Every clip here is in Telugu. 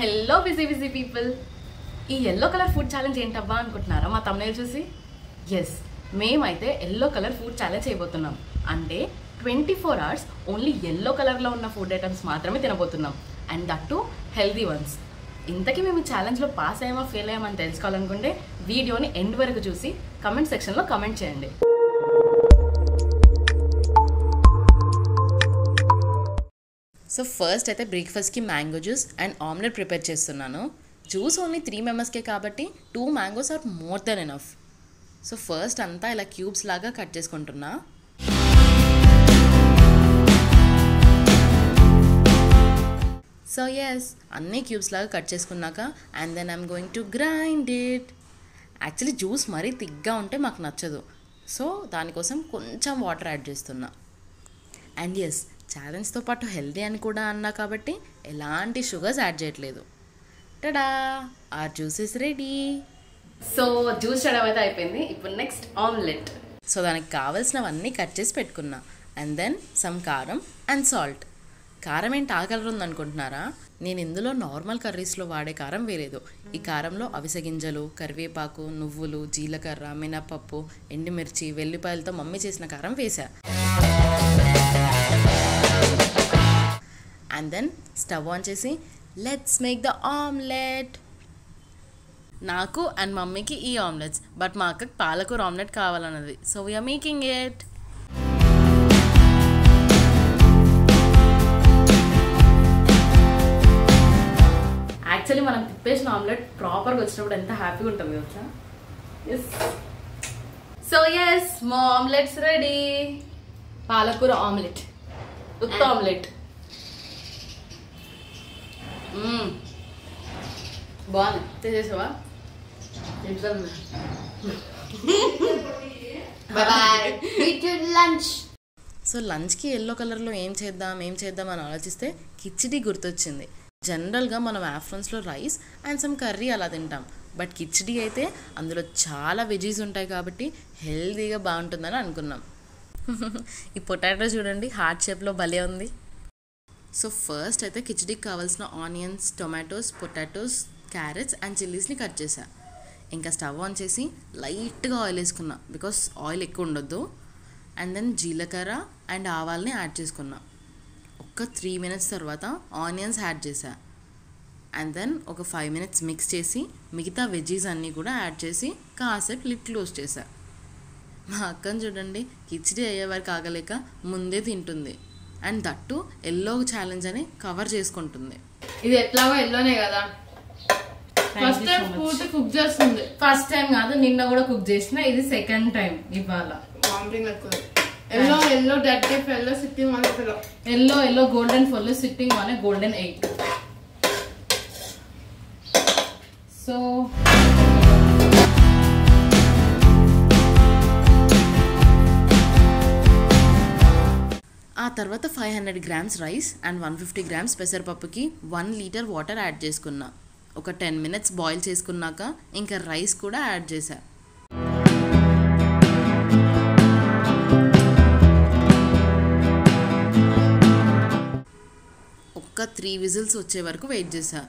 హలో బిజీ పీపుల్, ఈ ఎల్లో కలర్ ఫుడ్ ఛాలెంజ్ ఏంటబ్బా అనుకుంటున్నారా మా తమ్ముళ్ళు చూసి? ఎస్, మేమైతే ఎల్లో కలర్ ఫుడ్ ఛాలెంజ్ చేయబోతున్నాం. అంటే 24 hours ఓన్లీ ఎల్లో కలర్లో ఉన్న ఫుడ్ ఐటమ్స్ మాత్రమే తినబోతున్నాం, and that too healthy ones. ఇంతకీ మేము ఛాలెంజ్లో పాస్ అయ్యామా ఫెయిల్ అయ్యామని తెలుసుకోవాలనుకుంటే వీడియోని ఎండ్ వరకు చూసి కమెంట్ సెక్షన్లో కమెంట్ చేయండి. సో ఫస్ట్ అయితే బ్రేక్ఫాస్ట్కి mango juice and omelette prepare చేస్తున్నాను. జ్యూస్ ఓన్లీ 3 మెంబర్స్కే కాబట్టి 2 mangoes are more than enough. So first అంతా ఇలా క్యూబ్స్ లాగా కట్ చేసుకుంటున్నా. సో ఎస్, అన్నీ క్యూబ్స్ లాగా కట్ చేసుకున్నాక and then I'm going to grind it. Actually juice మరీ థిక్గా ఉంటే మాకు నచ్చదు, సో దానికోసం కొంచెం వాటర్ యాడ్ చేస్తున్నా. అండ్ ఎస్, ఛాలెంజ్తో పాటు హెల్దీ అని కూడా అన్నా కాబట్టి ఎలాంటి షుగర్స్ యాడ్ చేయట్లేదు. Ta-da, are juice is ready. So juice చేయడం అయితే అయిపోయింది. ఇప్పుడు నెక్స్ట్ ఆమ్లెట్. సో దానికి కావాల్సినవన్నీ కట్ చేసి పెట్టుకున్నా. అండ్ దెన్ సమ్ కారం అండ్ సాల్ట్. కారం ఏంటి ఆ కలర్ ఉందనుకుంటున్నారా? నేను ఇందులో నార్మల్ కర్రీస్లో వాడే కారం వేరేదు. ఈ కారంలో అవిసె గింజలు, కరివేపాకు, నువ్వులు, జీలకర్ర, మినపప్పు, ఎండుమిర్చి, వెల్లిపాయలతో మమ్మీ చేసిన కారం వేసా. అండ్ దెన్ స్టవ్ ఆన్ చేసి లెట్స్ మేక్ ద ఆమ్లెట్. నాకు అండ్ మమ్మీకి ఈ ఆమ్లెట్స్, బట్ మా అక్కకి పాలకూర ఆమ్లెట్ కావాలన్నది. So we are making it. Actually మనం తిప్పేసిన ఆమ్లెట్ ప్రాపర్గా వచ్చినప్పుడు ఎంత హ్యాపీగా ఉంటుంది కదా. ఎస్, సో ఎస్, మా ఆమ్లెట్స్ రెడీ. పాలకూర ఆమ్లెట్, ఉత్త ఆమ్లెట్. బాగుంది, చేసేసావా? సో లంచ్కి ఎల్లో కలర్లో ఏం చేద్దాం అని ఆలోచిస్తే కిచిడి గుర్తొచ్చింది. జనరల్గా మనం ఆఫ్టర్నూన్స్లో రైస్ అండ్ సమ్ కర్రీ అలా తింటాం, బట్ కిచిడి అయితే అందులో చాలా వెజీస్ ఉంటాయి కాబట్టి హెల్తీగా బాగుంటుందని అనుకున్నాం. ఈ పొటాటో చూడండి, హార్ట్ షేప్లో భలే ఉంది. సో ఫస్ట్ అయితే కిచిడికి కావాల్సిన onions, tomatoes, potatoes, carrots and చిల్లీస్ని కట్ చేసా. ఇంకా స్టవ్ ఆన్ చేసి లైట్గా ఆయిల్ వేసుకున్నా, బికాస్ ఆయిల్ ఎక్కువ ఉండొద్దు. అండ్ దెన్ జీలకర్ర అండ్ ఆవాల్ని యాడ్ చేసుకున్నా. ఒక 3 minutes తర్వాత ఆనియన్స్ యాడ్ చేసా. అండ్ దెన్ ఒక 5 minutes మిక్స్ చేసి మిగతా వెజ్జీస్ అన్నీ కూడా యాడ్ చేసి కాసేపు లిడ్ క్లోజ్ చేసా. మా అక్కని చూడండి, కిచిడి అయ్యేవారికి ఆగలేక ముందే తింటుంది. అండ్ దట్టు ఎల్లో ఛాలెంజ్ అని కవర్ చేసుకుంటుంది. ఇది ఎట్లాగో ఎల్లోనే కదా, ఫస్ట్ టైం పూర్తి కుక్ చేస్తుంది. ఫస్ట్ టైం కాదు, నిన్న కూడా కుక్ చేసిన, ఇది సెకండ్ టైం ఇవాళ. Yellow yellow dead yellow sitting on yellow yellow yellow golden full sitting on golden egg. So ఆ తర్వాత 500 grams rice and 150 grams పెసరపప్పుకి 1 liter water add చేసుకున్నా. ఒక 10 minutes బాయిల్ చేసుకున్నాక ఇంకా రైస్ కూడా యాడ్ చేశా. ఒక్క 3 whistles వచ్చే వరకు వెయిట్ చేశా.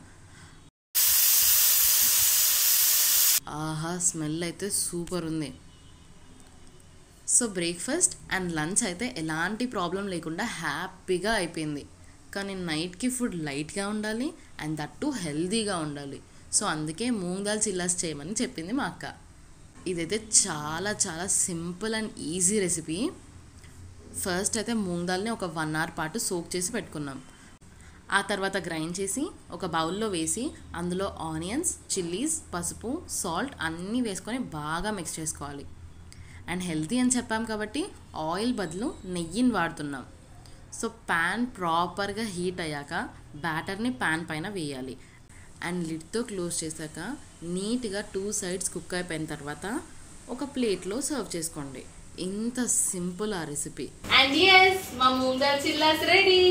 ఆహా, స్మెల్ అయితే సూపర్ ఉంది. సో బ్రేక్ఫాస్ట్ అండ్ లంచ్ అయితే ఎలాంటి ప్రాబ్లం లేకుండా హ్యాపీగా అయిపోయింది. కానీ నైట్కి ఫుడ్ లైట్గా ఉండాలి అండ్ దట్ టు హెల్దీగా ఉండాలి. సో అందుకే మూంగ్ దాల్ చిల్లాస్ చేయమని చెప్పింది మా అక్క. ఇదైతే చాలా చాలా simple and easy recipe. First అయితే మూంగ్ దాల్ని ఒక 1 hour పాటు సోక్ చేసి పెట్టుకున్నాం. ఆ తర్వాత గ్రైండ్ చేసి ఒక బౌల్లో వేసి అందులో ఆనియన్స్, చిల్లీస్, పసుపు, సాల్ట్ అన్నీ వేసుకొని బాగా మిక్స్ చేసుకోవాలి. అండ్ హెల్తీ అని చెప్పాం కాబట్టి ఆయిల్ బదులు నెయ్యిని వాడుతున్నాం. సో ప్యాన్ ప్రాపర్గా హీట్ అయ్యాక బ్యాటర్ని ప్యాన్ పైన వేయాలి. అండ్ లిడ్తో క్లోజ్ చేశాక నీట్గా 2 sides కుక్ అయిపోయిన తర్వాత ఒక ప్లేట్లో సర్వ్ చేసుకోండి. ఇంత సింపుల్ ఆ రెసిపీ. అండ్ yes, మా మూంగ్ దాల్ చిల్లాస్ రెడీ.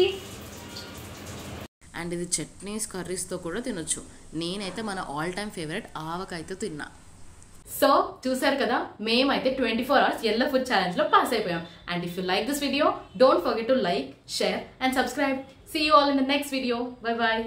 అండ్ ఇది చట్నీస్, కర్రీస్తో కూడా తినొచ్చు. నేనైతే మన ఆల్ టైమ్ ఫేవరెట్ ఆవకాయతో తిన్నా. సో చూసారు కదా, మేమైతే 24 hours yellow food challenge లో పాస్ అయిపోయాం. And if you like this video, don't forget to like, share and subscribe. See you all in the next video. Bye bye.